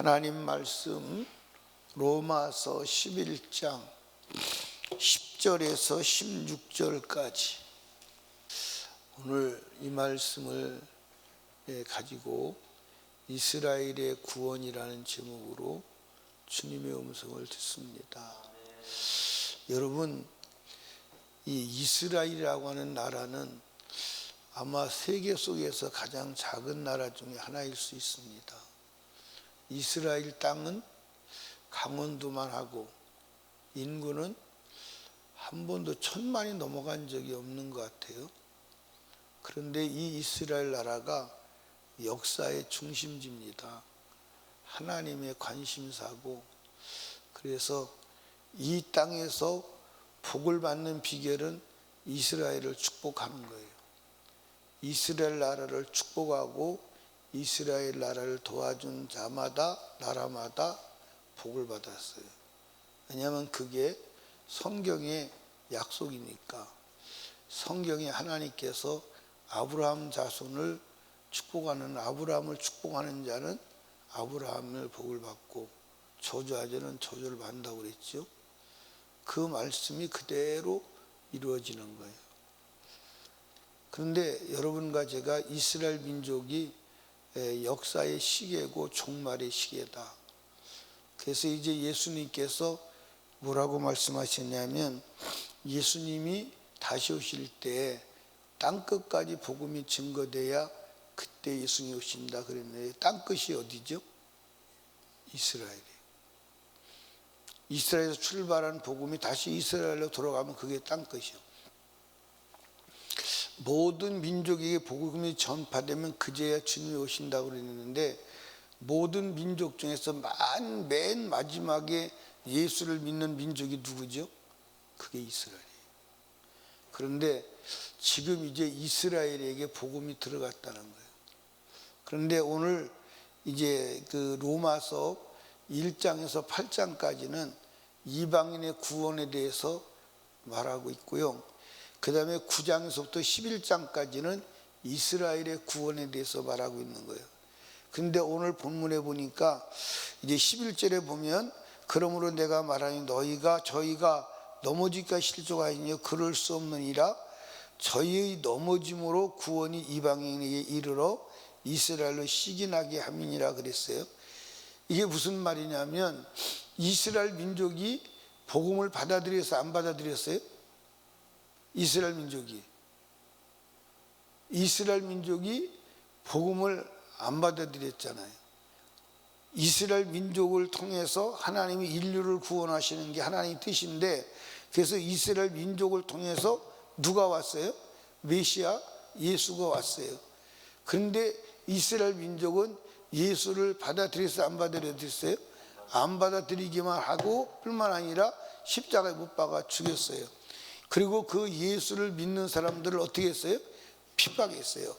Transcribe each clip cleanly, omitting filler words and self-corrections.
하나님 말씀 로마서 11장 10절에서 16절까지 오늘 이 말씀을 가지고 이스라엘의 구원이라는 제목으로 주님의 음성을 듣습니다. 여러분, 이 이스라엘이라고 하는 나라는 아마 세계 속에서 가장 작은 나라 중에 하나일 수 있습니다. 이스라엘 땅은 강원도만 하고 인구는 한 번도 1000만이 넘어간 적이 없는 것 같아요. 그런데 이 이스라엘 나라가 역사의 중심지입니다. 하나님의 관심사고, 그래서 이 땅에서 복을 받는 비결은 이스라엘을 축복하는 거예요. 이스라엘 나라를 축복하고 이스라엘 나라를 도와준 자마다, 나라마다 복을 받았어요. 왜냐하면 그게 성경의 약속이니까. 성경에 하나님께서 아브라함 자손을 축복하는, 아브라함을 축복하는 자는 아브라함을 복을 받고 저주하는 자는 저주를 받는다고 그랬죠. 그 말씀이 그대로 이루어지는 거예요. 그런데 여러분과 제가 이스라엘 민족이 역사의 시계고 종말의 시계다. 그래서 이제 예수님께서 뭐라고 말씀하셨냐면, 예수님이 다시 오실 때 땅끝까지 복음이 증거돼야 그때 예수님이 오신다 그랬는데, 땅끝이 어디죠? 이스라엘이에요. 이스라엘에서 출발한 복음이 다시 이스라엘로 돌아가면 그게 땅끝이요. 모든 민족에게 복음이 전파되면 그제야 주님이 오신다고 그랬는데, 모든 민족 중에서 맨 마지막에 예수를 믿는 민족이 누구죠? 그게 이스라엘이에요. 그런데 지금 이제 이스라엘에게 복음이 들어갔다는 거예요. 그런데 오늘 이제 그 로마서 1장에서 8장까지는 이방인의 구원에 대해서 말하고 있고요. 그 다음에 9장에서부터 11장까지는 이스라엘의 구원에 대해서 말하고 있는 거예요. 근데 오늘 본문에 보니까 이제 11절에 보면, 그러므로 내가 말하니 저희가 넘어질까 실족하이니 그럴 수 없느니라. 저희의 넘어짐으로 구원이 이방인에게 이르러 이스라엘로 시기나게 함이니라 그랬어요. 이게 무슨 말이냐면, 이스라엘 민족이 복음을 받아들여서 안 받아들였어요? 이스라엘 민족이 복음을 안 받아들였잖아요. 이스라엘 민족을 통해서 하나님이 인류를 구원하시는 게 하나님의 뜻인데, 그래서 이스라엘 민족을 통해서 누가 왔어요? 메시아 예수가 왔어요. 그런데 이스라엘 민족은 예수를 받아들였어요? 안 받아들였어요? 안 받아들이기만 하고 뿐만 아니라 십자가에 못 박아 죽였어요. 그리고 그 예수를 믿는 사람들을 어떻게 했어요? 핍박했어요.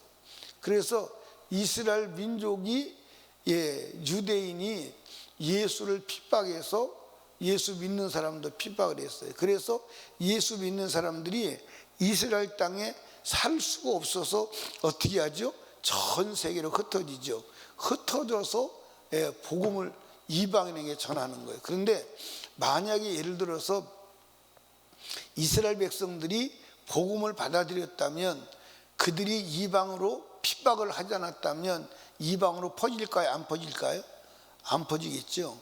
그래서 이스라엘 민족이, 유대인이 예수를 핍박해서 예수 믿는 사람도 핍박을 했어요. 그래서 예수 믿는 사람들이 이스라엘 땅에 살 수가 없어서 어떻게 하죠? 전 세계로 흩어지죠. 흩어져서 복음을 이방인에게 전하는 거예요. 그런데 만약에 예를 들어서 이스라엘 백성들이 복음을 받아들였다면, 그들이 이방으로 핍박을 하지 않았다면 이방으로 퍼질까요? 안 퍼질까요? 안 퍼지겠죠.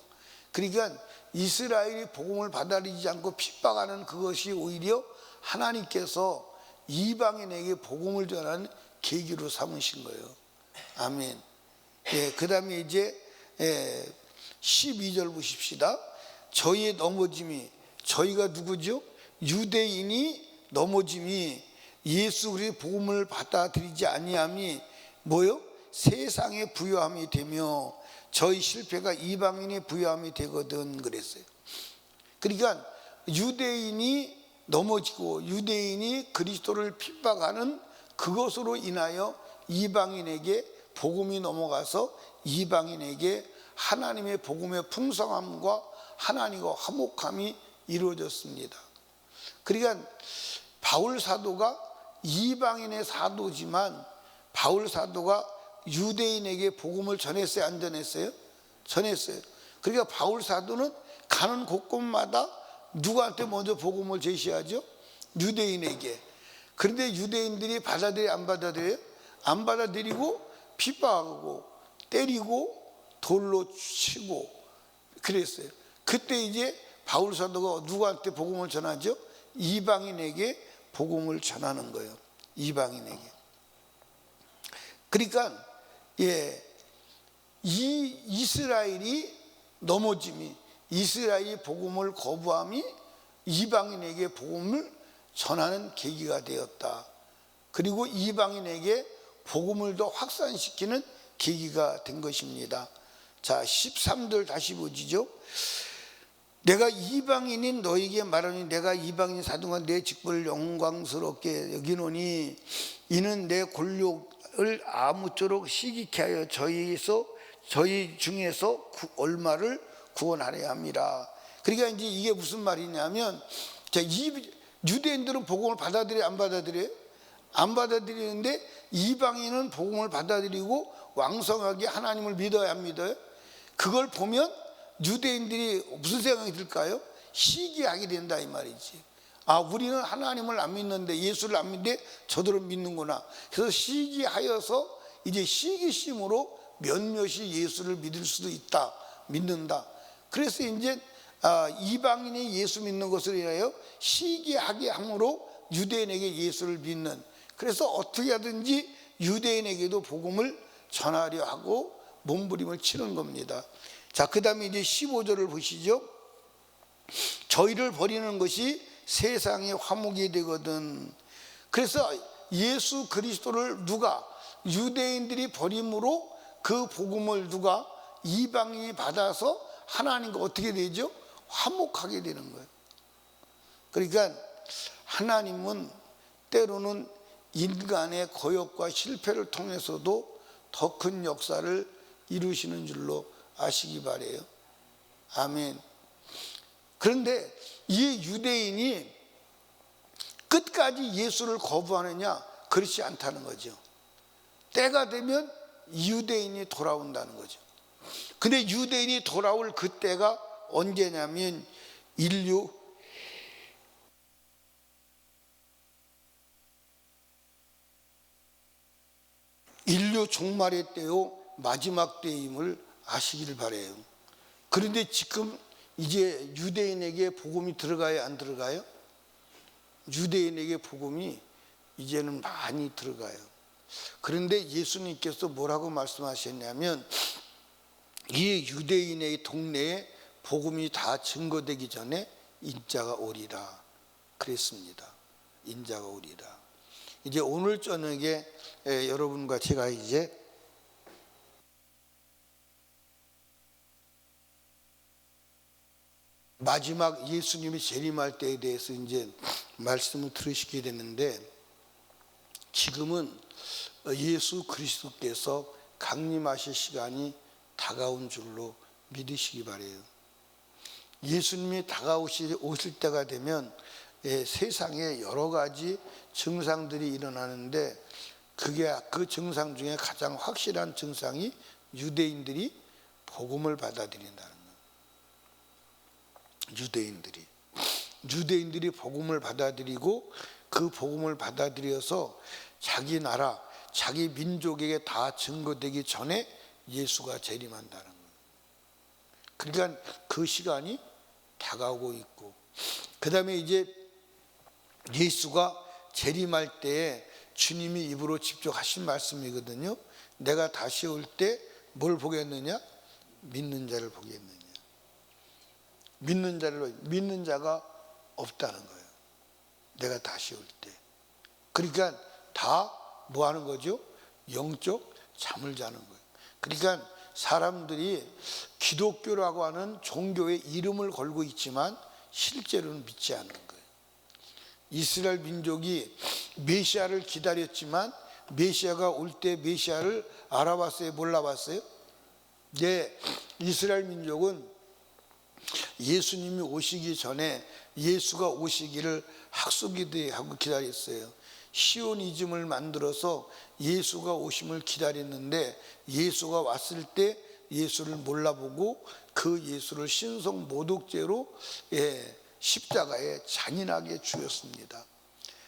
그러니까 이스라엘이 복음을 받아들이지 않고 핍박하는 그것이 오히려 하나님께서 이방인에게 복음을 전하는 계기로 삼으신 거예요. 아멘. 그 다음에 이제 12절 보십시다. 저희의 넘어짐이, 저희가 누구죠? 유대인이 넘어짐이 예수 그리스도의 복음을 받아들이지 아니함이 뭐요? 세상의 부요함이 되며 저희 실패가 이방인의 부요함이 되거든 그랬어요. 그러니까 유대인이 넘어지고 유대인이 그리스도를 핍박하는 그것으로 인하여 이방인에게 복음이 넘어가서 이방인에게 하나님의 복음의 풍성함과 하나님과 화목함이 이루어졌습니다. 그러니까 바울 사도가 이방인의 사도지만 바울 사도가 유대인에게 복음을 전했어요? 안 전했어요? 전했어요. 그러니까 바울 사도는 가는 곳곳마다 누구한테 먼저 복음을 제시하죠? 유대인에게. 그런데 유대인들이 받아들여 안 받아들여요? 안 받아들이고 핍박하고 때리고 돌로 치고 그랬어요. 그때 이제 바울 사도가 누구한테 복음을 전하죠? 이방인에게 복음을 전하는 거예요. 이방인에게. 그러니까 이 이스라엘이 넘어짐이, 이스라엘이 복음을 거부함이 이방인에게 복음을 전하는 계기가 되었다. 그리고 이방인에게 복음을 더 확산시키는 계기가 된 것입니다. 자, 13절 다시 보시죠. 내가 이방인인 너에게 말하니 내가 이방인 사도가 내 직분을 영광스럽게 여기노니 이는 내 곤욕을 아무쪼록 시기케 하여 저희 중에서 얼마를 구원하려 함이라. 그러니까 이제 이게 무슨 말이냐면, 자, 유대인들은 복음을 받아들여 안 받아들여요? 안 받아들이는데 이방인은 복음을 받아들이고 왕성하게 하나님을 믿어야 안 믿어요? 그걸 보면 유대인들이 무슨 생각이 들까요? 시기하게 된다 이 말이지. 아, 우리는 하나님을 안 믿는데, 예수를 안 믿는데 저들은 믿는구나. 그래서 시기하여서 이제 시기심으로 몇몇이 예수를 믿을 수도 있다, 믿는다. 그래서 이제 이방인이 예수 믿는 것을 인하여 시기하게 함으로 유대인에게 예수를 믿는, 그래서 어떻게 하든지 유대인에게도 복음을 전하려 하고 몸부림을 치는 겁니다. 자, 그 다음에 이제 15절을 보시죠. 저희를 버리는 것이 세상의 화목이 되거든. 그래서 예수 그리스도를 누가, 유대인들이 버림으로 그 복음을 누가, 이방인이 받아서 하나님과 어떻게 되죠? 화목하게 되는 거예요. 그러니까 하나님은 때로는 인간의 거역과 실패를 통해서도 더 큰 역사를 이루시는 줄로 아시기 바래요. 아멘. 그런데 이 유대인이 끝까지 예수를 거부하느냐? 그렇지 않다는 거죠. 때가 되면 유대인이 돌아온다는 거죠. 근데 유대인이 돌아올 그때가 언제냐면 인류 종말의 때요, 마지막 때임을 아시기를 바래요. 그런데 지금 이제 유대인에게 복음이 들어가요, 안 들어가요? 유대인에게 복음이 이제는 많이 들어가요. 그런데 예수님께서 뭐라고 말씀하셨냐면, 이 유대인의 동네에 복음이 다 증거되기 전에 인자가 오리라 그랬습니다. 인자가 오리라. 이제 오늘 저녁에 여러분과 제가 이제 마지막 예수님이 재림할 때에 대해서 이제 말씀을 들으시게 되는데, 지금은 예수 그리스도께서 강림하실 시간이 다가온 줄로 믿으시기 바래요. 예수님이 오실 때가 되면 세상에 여러 가지 증상들이 일어나는데, 그 증상 중에 가장 확실한 증상이 유대인들이 복음을 받아들인다는 거예요. 유대인들이 복음을 받아들이고 그 복음을 받아들여서 자기 나라, 자기 민족에게 다 증거되기 전에 예수가 재림한다는 거예요. 그러니까 그 시간이 다가오고 있고, 그 다음에 이제 예수가 재림할 때에 주님이 입으로 직접 하신 말씀이거든요. 내가 다시 올 때 뭘 보겠느냐? 믿는 자를 보겠느냐? 믿는 자가 없다는 거예요. 내가 다시 올 때. 그러니까 다 뭐 하는 거죠? 영적 잠을 자는 거예요. 그러니까 사람들이 기독교라고 하는 종교의 이름을 걸고 있지만 실제로는 믿지 않는 거예요. 이스라엘 민족이 메시아를 기다렸지만 메시아가 올 때 메시아를 알아봤어요? 몰라봤어요? 네, 이스라엘 민족은 예수님이 오시기 전에 예수가 오시기를 학수기대하고 기다렸어요. 시오니즘을 만들어서 예수가 오심을 기다렸는데, 예수가 왔을 때 예수를 몰라보고 그 예수를 신성 모독죄로 십자가에 잔인하게 죽였습니다.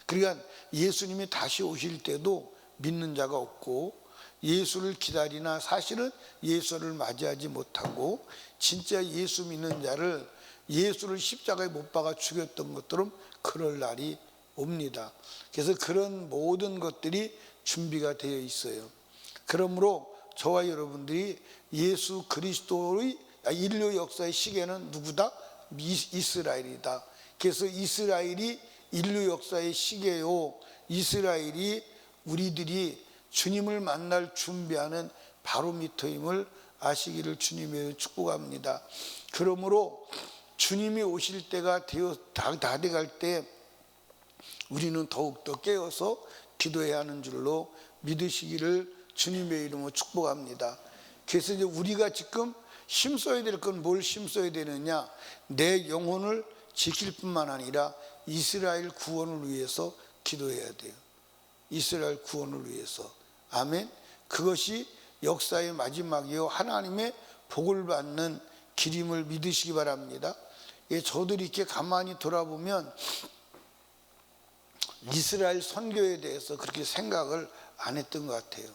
그러니까 예수님이 다시 오실 때도 믿는 자가 없고 예수를 기다리나 사실은 예수를 맞이하지 못하고 진짜 예수 믿는 자를 예수를 십자가에 못 박아 죽였던 것처럼 그럴 날이 옵니다. 그래서 그런 모든 것들이 준비가 되어 있어요. 그러므로 저와 여러분들이 예수 그리스도의 인류 역사의 시계는 누구다? 이스라엘이다. 그래서 이스라엘이 인류 역사의 시계요, 이스라엘이 우리들이 주님을 만날 준비하는 바로미터임을 아시기를 주님의 축복합니다. 그러므로 주님이 오실 때가 다 돼갈 때 우리는 더욱더 깨어서 기도해야 하는 줄로 믿으시기를 주님의 이름으로 축복합니다. 그래서 이제 우리가 지금 힘써야 될 건 뭘 힘써야 되느냐? 내 영혼을 지킬 뿐만 아니라 이스라엘 구원을 위해서 기도해야 돼요. 이스라엘 구원을 위해서. 아멘. 그것이 역사의 마지막이요, 하나님의 복을 받는 길임을 믿으시기 바랍니다. 저도 이렇게 가만히 돌아보면 이스라엘 선교에 대해서 그렇게 생각을 안 했던 것 같아요.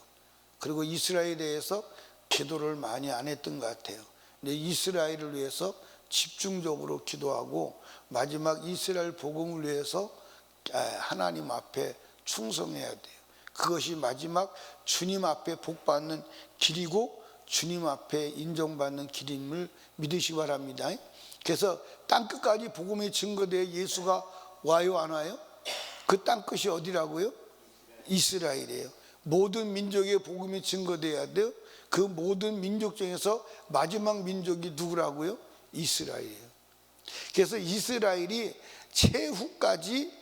그리고 이스라엘에 대해서 기도를 많이 안 했던 것 같아요. 근데 이스라엘을 위해서 집중적으로 기도하고 마지막 이스라엘 복음을 위해서 하나님 앞에 충성해야 돼요. 그것이 마지막 주님 앞에 복받는 길이고 주님 앞에 인정받는 길임을 믿으시기 바랍니다. 그래서 땅끝까지 복음이 증거되어 예수가 와요, 안 와요? 그 땅끝이 어디라고요? 이스라엘이에요. 모든 민족의 복음이 증거되어야 돼요. 그 모든 민족 중에서 마지막 민족이 누구라고요? 이스라엘이에요. 그래서 이스라엘이 최후까지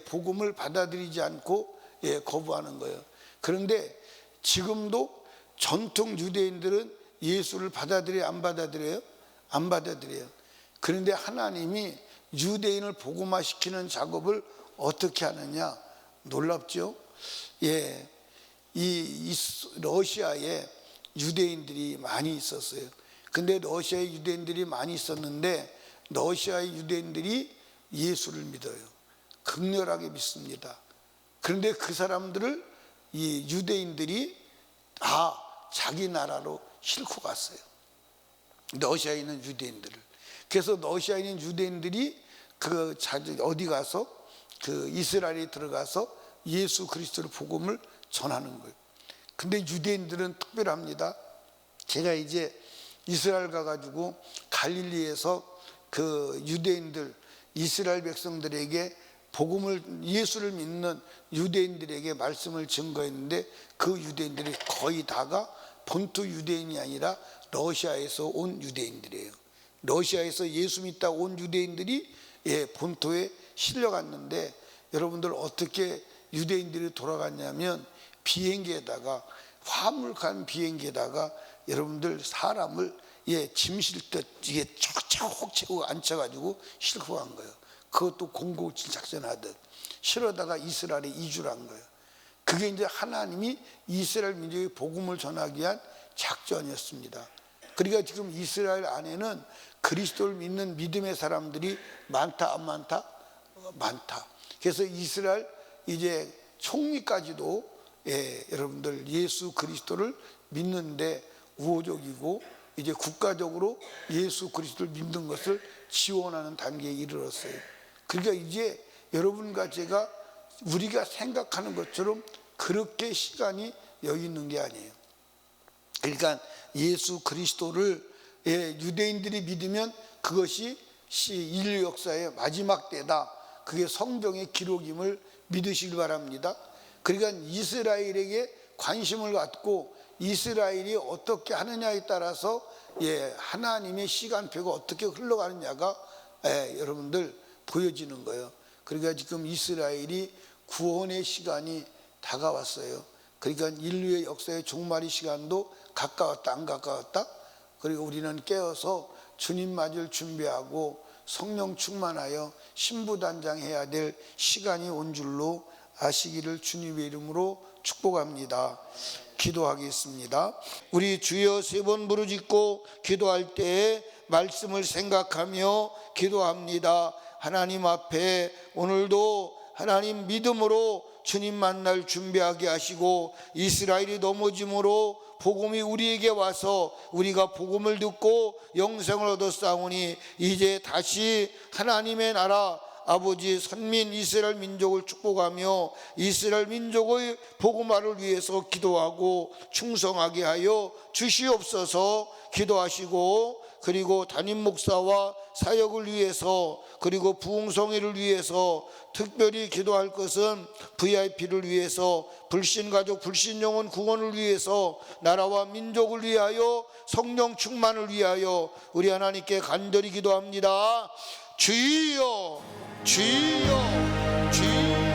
복음을 받아들이지 않고 거부하는 거예요. 그런데 지금도 전통 유대인들은 예수를 받아들여요, 안 받아들여요? 안 받아들여요. 그런데 하나님이 유대인을 복음화시키는 작업을 어떻게 하느냐? 놀랍죠? 이 러시아에 유대인들이 많이 있었어요. 근데 러시아에 유대인들이 많이 있었는데 러시아의 유대인들이 예수를 믿어요. 극렬하게 믿습니다. 그런데 그 사람들을 이 유대인들이 다 자기 나라로 싣고 갔어요. 러시아에 있는 유대인들을. 그래서 러시아에 있는 유대인들이 어디 가서 이스라엘에 들어가서 예수 그리스도의 복음을 전하는 거예요. 근데 유대인들은 특별합니다. 제가 이제 이스라엘 가가지고 갈릴리에서 그 유대인들, 이스라엘 백성들에게 복음을, 예수를 믿는 유대인들에게 말씀을 증거했는데 그 유대인들이 거의 다가 본토 유대인이 아니라 러시아에서 온 유대인들이에요. 러시아에서 예수 믿다 온 유대인들이 본토에 실려갔는데 여러분들 어떻게 유대인들이 돌아갔냐면 비행기에다가, 화물칸 비행기에다가 여러분들 사람을 짐 실듯 쫙쫙 채우고 앉혀가지고 싣고 간 거예요. 그것도 007 작전하듯 실어다가 이스라엘에 이주를 한 거예요. 그게 이제 하나님이 이스라엘 민족의 복음을 전하기 위한 작전이었습니다. 그러니까 지금 이스라엘 안에는 그리스도를 믿는 믿음의 사람들이 많다, 안 많다? 많다. 그래서 이스라엘 이제 총리까지도 여러분들 예수 그리스도를 믿는데 우호적이고 이제 국가적으로 예수 그리스도를 믿는 것을 지원하는 단계에 이르렀어요. 그러니까 이제 여러분과 제가 우리가 생각하는 것처럼 그렇게 시간이 여기 있는 게 아니에요. 그러니까 예수 그리스도를 유대인들이 믿으면 그것이 인류 역사의 마지막 때다. 그게 성경의 기록임을 믿으시길 바랍니다. 그러니까 이스라엘에게 관심을 갖고 이스라엘이 어떻게 하느냐에 따라서 하나님의 시간표가 어떻게 흘러가느냐가 여러분들 보여지는 거예요. 그러니까 지금 이스라엘이 구원의 시간이 다가왔어요. 그러니까 인류의 역사의 종말의 시간도 가까웠다, 안 가까웠다? 그리고 우리는 깨어서 주님 맞을 준비하고 성령 충만하여 신부단장해야 될 시간이 온 줄로 아시기를 주님의 이름으로 축복합니다. 기도하겠습니다. 우리 주여 세 번 부르짖고 기도할 때에 말씀을 생각하며 기도합니다. 하나님 앞에 오늘도 하나님 믿음으로 주님 만날 준비하게 하시고, 이스라엘이 넘어짐으로 복음이 우리에게 와서 우리가 복음을 듣고 영생을 얻었사오니 이제 다시 하나님의 나라 아버지 선민 이스라엘 민족을 축복하며 이스라엘 민족의 복음화를 위해서 기도하고 충성하게 하여 주시옵소서. 기도하시고, 그리고 담임 목사와 사역을 위해서, 그리고 부흥성회를 위해서 특별히 기도할 것은 VIP를 위해서, 불신가족 불신영혼 구원을 위해서, 나라와 민족을 위하여, 성령 충만을 위하여 우리 하나님께 간절히 기도합니다. 주여 주여 주여.